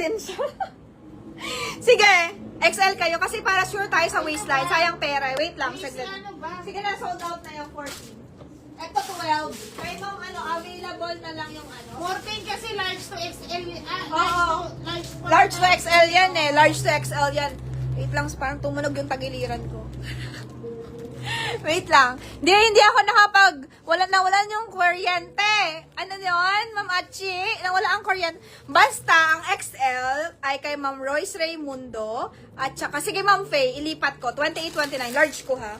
din siya. Sige, XL kayo kasi para sure tayo sa waistline. Sayang pera. Wait lang, saglit. Sige na, sold out na yung 14. Ito 12. Kaya ma'am, available na lang yung 14 kasi large to XL. Oo. Large Large to XL yan eh. Large to XL yan. Wait lang, parang tumunog yung tagiliran ko. Wait lang. Hindi ako nawalan yung kuryente. Ano yun, Ma'am Achi? Nawala ang kuryente. Basta, ang XL ay kay Ma'am Royce Raymundo. At saka, sige Ma'am Faye, ilipat ko. 28-29. Large ko ha.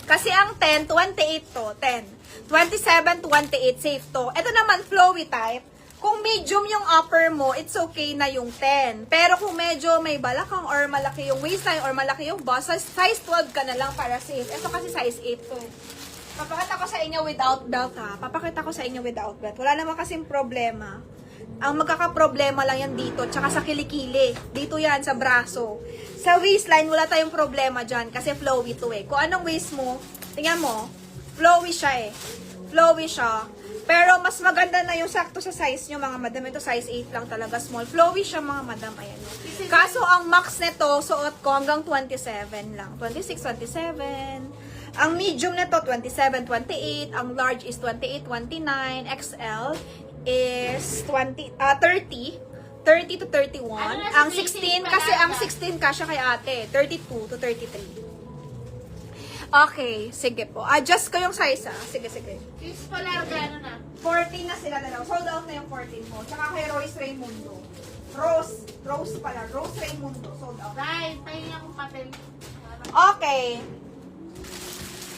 Kasi ang 10, 28 to. 10. 27, 28. Safe to. Ito naman, flowy type. Kung medium yung upper mo, it's okay na yung 10. Pero kung medyo may balakang or malaki yung waistline or malaki yung bust, size 12 ka na lang para safe. Ito kasi size 8 to. Papakita ko sa inyo without belt ha. Papakita ko sa inyo without belt. Wala naman kasing problema. Ang magkakaproblema lang yan dito, tsaka sa kilikili. Dito yan, sa braso. Sa waistline, wala tayong problema dyan kasi flowy to eh. Kung anong waist mo, tingnan mo, flowy siya eh. Flowy siya. Pero mas maganda na yung sakto sa size nyo mga madam. Ito size 8 lang talaga, small. Flowy siya mga madam. Ayan. Kaso ang max nito, suot ko hanggang 27 lang. 26, 27. Ang medium nito, 27, 28. Ang large is 28, 29. XL is 30. 30 to 31. Ang 16, kasi ang 16 kasya kay ate. 32 to 33. Okay, sige po. Adjust ko yung size ah. Sige, sige. Is pala, gano'n na? 14 na sila dalawa. Sold out na yung 14 mo. Tsaka kay Royce Raymundo. Rose pala. Rose Raymundo. Sold out. Right, tayo yung papel. Okay.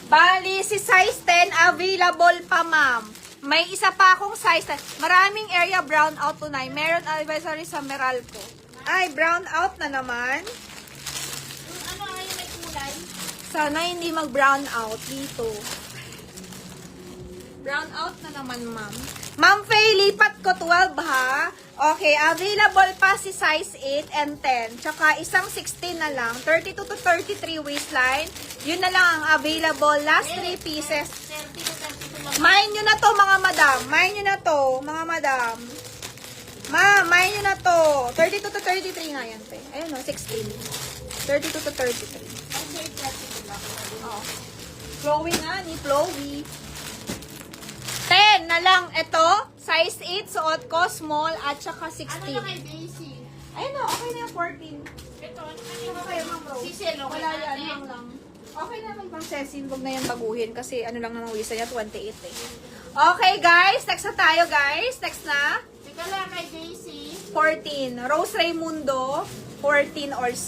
Bali, si size 10 available pa, ma'am. May isa pa akong size 10. Maraming area brown out tonight. Meron advisory sa Meralco. Ay, brown out na naman. Ano ay may kulay? Sana hindi mag-brown out dito. Brown out na naman, ma'am. Ma'am Faye, lipat ko 12, ha? Okay, available pa si size 8 and 10. Tsaka isang 16 na lang. 32 to 33 waistline. Yun na lang ang available. Last 3 pieces. 30 to 32 lang. Main nyo na to, mga madam. Main nyo na to, mga madam. Ma, main nyo na to. 32 to 33 nga yan, pe. Ayun, no, 16. 32 to 33. Okay, 32 lang. Oh. Flowy nga ni Flowy. 10 na lang. Ito, size 8, suot ko, small, at saka 16. Ano na kay Daisy? Ayun o, okay na yung 14. Ito, ano na Saka kayo, Ma'am Rose. Sisel, okay Wala na yan, hang lang. Okay naman pang sesin, huwag na yan baguhin kasi ano lang naman wisa niya, 28 eh. Okay guys, next na tayo guys. Next na, Teka lang kay Daisy. 14. Rose Raymundo, 14 or so.